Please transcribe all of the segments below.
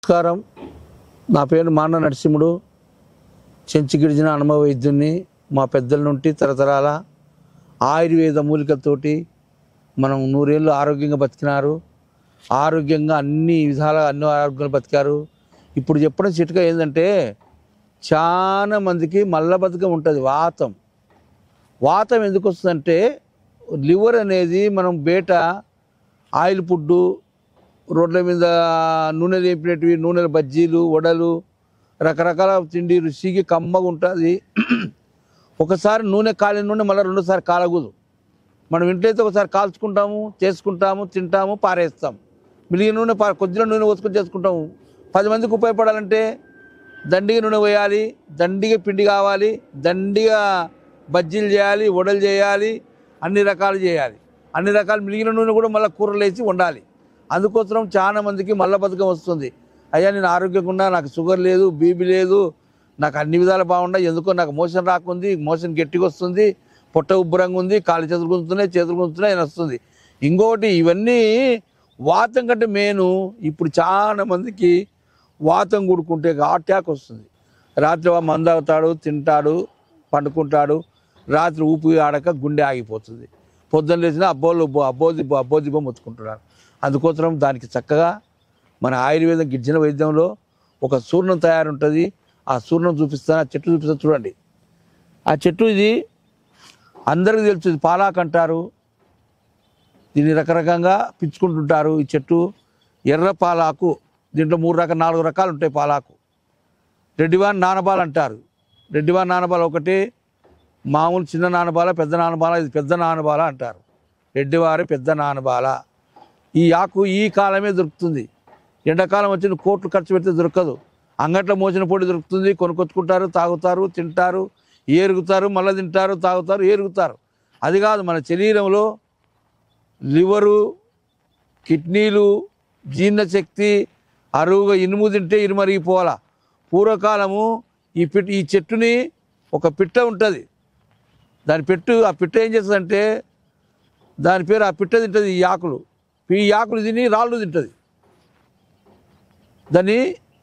నమస్కారం. నా పేరు మాన నరసింహుడు. చెంచి గిరిజన అనుభవ వైద్యుని. మా పెద్దల నుండి తరతరాల ఆయుర్వేద మూలికలతోటి మనం 100 ఏళ్ళు ఆరోగ్యంగా బతికినారు. ఆరోగ్యంగా అన్ని విధాలుగా అన్ని ఆరోగ్యాలు బతికారు. ఇప్పుడు చెప్పిన చిట్కా ఏంటంటే, చాలా మందికి మల్లబద్ధకం ఉంటుంది. వాతం ఎందుకు వస్తుందంటే, లివర్ అనేది మనం బయట ఆయిల్ ఫుడ్డు, రోడ్ల మీద నూనె వేపినవి, నూనెల బజ్జీలు, వడలు, రకరకాల తిండి రుచికి కమ్మగా ఉంటుంది. ఒకసారి నూనె కాలిన నూనె మళ్ళీ రెండోసారి కాలకూడదు. మనం ఇంట్లో అయితే ఒకసారి కాల్చుకుంటాము, చేసుకుంటాము, తింటాము, పారేస్తాం. మిగిలిన నూనె కొద్దిగా నూనె పోసుకొని చేసుకుంటాము. 10 మందికి ఉపయోగపడాలంటే దండిగా నూనె పోయాలి, దండిగా పిండి కావాలి, దండిగా బజ్జీలు చేయాలి, వడలు చేయాలి, అన్ని రకాలు చేయాలి. అన్ని రకాలు మిగిలిన నూనె కూడా మళ్ళీ కూరలు వేసి వండాలి. అందుకోసం చాలా మందికి మల్లబద్ధకం వస్తుంది. అయ్యా నేను ఆరోగ్యంగా ఉన్నా, నాకు షుగర్ లేదు, బీపీ లేదు, నాకు అన్ని విధాలు బాగున్నాయి, ఎందుకో నాకు మోషన్ రాకుంది, మోషన్ గట్టిగా వస్తుంది, పొట్ట ఉబ్బరంగా ఉంది, కాళ్ళు చేతులు గుంజుతున్నాయి, చేతులు గుంజుతున్నాయి అని వస్తుంది. ఇంకోటి ఇవన్నీ వాతం కంటే మెయిన్. ఇప్పుడు చాలా మందికి వాతం కూడుకుంటే అటాక్ వస్తుంది. రాత్రి మందు తాగుతాడు, తింటాడు, పండుకుంటాడు, రాత్రి ఊపిరి ఆడక గుండె ఆగిపోతుంది. పొద్దున్న లేచినా అబ్బోదిబ్బో మొత్తుకుంటున్నాడు. అందుకోసం దానికి చక్కగా మన ఆయుర్వేదం గిరిజన వైద్యంలో ఒక చూర్ణం తయారు ఉంటుంది. ఆ చూర్ణం చూపిస్తాను, ఆ చెట్టు చూపిస్తాను చూడండి. ఆ చెట్టు ఇది అందరికీ తెలుసు, ఇది పాలాకు అంటారు. దీన్ని రకరకంగా పిచ్చుకుంటుంటారు. ఈ చెట్టు ఎర్ర పాలాకు. దీంట్లో 4 రకాలు ఉంటాయి పాలాకు. రెడ్డివాన్ నానబాల అంటారు. రెడ్డివాన్ నానబాల ఒకటి, మామూలు చిన్న నానబాల, పెద్ద నానబాల. ఇది పెద్ద నానబాల అంటారు. రెడ్డివారి పెద్ద నానబాల. ఈ ఆకు ఈ కాలమే దొరుకుతుంది. ఎండాకాలం వచ్చిన కోట్లు ఖర్చు పెడితే దొరకదు. అంగట్లో మోసిన పొడి దొరుకుతుంది, కొనుక్కొచ్చుకుంటారు, తాగుతారు, తింటారు, ఏరుగుతారు, మళ్ళీ తింటారు, తాగుతారు, ఏరుగుతారు. అది కాదు, మన శరీరంలో లివరు, కిడ్నీలు, జీర్ణశక్తి, అరువుగా ఇనుము తింటే ఇనుమరిగిపోవాలా. పూర్వకాలము ఈ చెట్టుని ఒక పిట్ట ఉంటుంది. ఆ పిట్ట ఏం చేస్తుందంటే, దాని పేరు ఆ పిట్ట తింటుంది. ఈ ఆకులు తిని రాళ్ళు తింటుంది.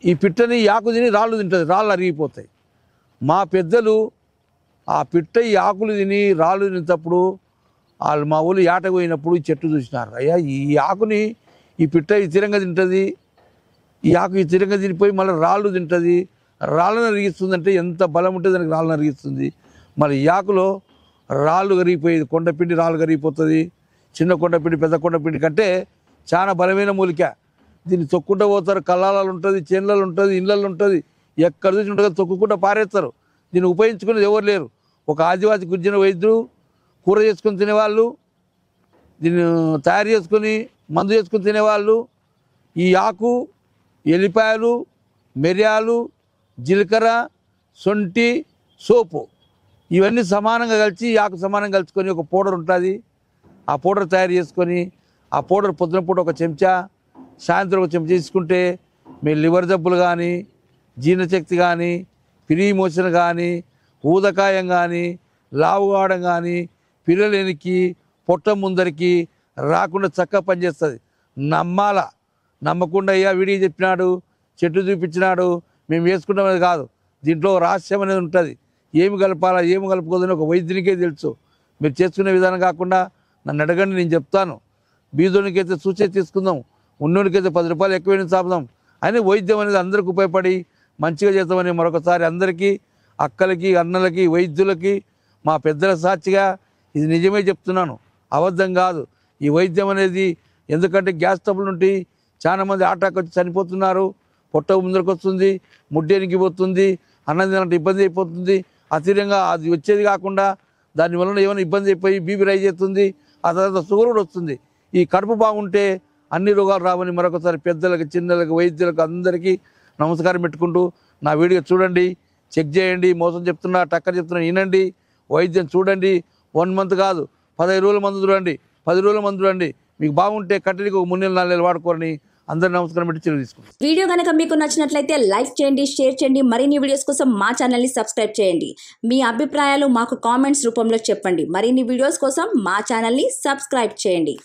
ఈ పిట్టని ఆకు తిని రాళ్ళు తింటుంది, రాళ్ళు అరిగిపోతాయి. మా పెద్దలు ఆ పిట్ట ఈ ఆకులు తిని రాళ్ళు తినేటప్పుడు వాళ్ళు మా ఊళ్ళు ఏటకు పోయినప్పుడు ఈ చెట్టు చూసినారు. అయ్యా ఈ ఆకుని ఈ పిట్ట ఈ తిరంగా తింటుంది, ఈ ఆకు ఈ తిరంగా తినిపోయి మళ్ళీ రాళ్ళు తింటుంది, రాళ్ళను అరిగిస్తుంది. అంటే ఎంత బలం ఉంటుంది దానికి, రాళ్ళను అరిగిస్తుంది. మళ్ళీ ఈ ఆకులో రాళ్ళు కరిగిపోయేది, కొండపిండి రాళ్ళు కరిగిపోతుంది. చిన్న కొండపిండి పెద్ద కొండపిండి కంటే చాలా బలమైన మూలిక. దీన్ని తొక్కుంటూ పోతారు. కళ్ళాలలో ఉంటుంది, చేనులలో ఉంటుంది, ఇళ్ళల్లో ఉంటుంది, ఎక్కడ చూసి ఉంటుంది, తొక్కుకుంటూ పారేస్తారు. దీన్ని ఉపయోగించుకునేది ఎవరు లేరు. ఒక ఆదివాసి గిరిజన వైద్యులు, కూర చేసుకొని తినేవాళ్ళు, దీన్ని తయారు చేసుకొని మందు చేసుకొని తినేవాళ్ళు. ఈ ఆకు, ఎల్లిపాయలు, మిరియాలు, జీలకర్ర, సొంటి, సోపు ఇవన్నీ సమానంగా కలిసి, ఈ ఆకు సమానంగా కలుసుకొని ఒక పౌడర్ ఉంటుంది. ఆ పౌడర్ తయారు చేసుకొని, ఆ పౌడర్ పొద్దున పూట ఒక చెంచా, సాయంత్రం ఒక చెంచా తీసుకుంటే మీ లివర్ జబ్బులు కానీ, జీర్ణశక్తి కానీ, పిరి మోషన్ కానీ, ఊదకాయం కానీ, లావు కావడం కానీ, పిల్లలేనికి, పొట్ట ముందరికి రాకుండా చక్కగా పనిచేస్తుంది. నమ్మకుండా అయ్యా వీడియో చెప్పినాడు, చెట్టు చూపించినాడు, మేము వేసుకుంటామనేది కాదు. దీంట్లో రహస్యం అనేది ఉంటుంది. ఏమి కలపాలా, ఏమి కలుపుకోదని ఒక వైద్యునికే తెలుసు. మీరు చేసుకునే విధానం కాకుండా నన్ను అడగండి, నేను చెప్తాను. బీదోనికైతే చూసే తీసుకుందాం, ఉన్నోనికైతే 10 రూపాయలు ఎక్కువైనా చాపుదాం అని వైద్యం అనేది అందరికీ ఉపయోగపడి మంచిగా చేద్దామని మరొకసారి అందరికీ, అక్కలకి, అన్నలకి, వైద్యులకి మా పెద్దల సాక్షిగా ఇది నిజమే చెప్తున్నాను, అబద్ధం కాదు. ఈ వైద్యం అనేది ఎందుకంటే గ్యాస్ ట్రబుల్ నుండి చాలామంది అటాక్ వచ్చి చనిపోతున్నారు. పొట్ట ముందరకు వస్తుంది, ముడ్డేనికి పోతుంది, అన్నం తినాలంటే ఇబ్బంది అయిపోతుంది. అతిరంగా అది వచ్చేది కాకుండా దానివల్ల ఏమైనా ఇబ్బంది అయిపోయి బీపీ రైజ్ అవుతుంది. ఆ తర్వాత షుగర్ కూడా వస్తుంది. ఈ కడుపు బాగుంటే అన్ని రోగాలు రావని మరొకసారి పెద్దలకు, చిన్నలకు, వైద్యులకు అందరికీ నమస్కారం పెట్టుకుంటూ, నా వీడియో చూడండి, చెక్ చేయండి. మోసం చెప్తున్నా, టక్కర్ చెప్తున్నా వినండి, వైద్యం చూడండి. 1 మంత్ కాదు, 15 రోజుల మందు చూడండి, 10 రోజుల మందు చూడండి. మీకు బాగుంటే కట్టడికి ఒక 3 నెలలు 4 నెలలు వాడుకోరని అందరూ నమస్కారం పెట్టి చెల్లి తీసుకుంటాం. వీడియో కనుక మీకు నచ్చినట్లయితే లైక్ చేయండి, షేర్ చేయండి. మరిన్ని వీడియోస్ కోసం మా ఛానల్ని సబ్స్క్రైబ్ చేయండి. మీ అభిప్రాయాలు మాకు కామెంట్స్ రూపంలో చెప్పండి. మరిన్ని వీడియోస్ కోసం మా ఛానల్ని సబ్స్క్రైబ్ చేయండి.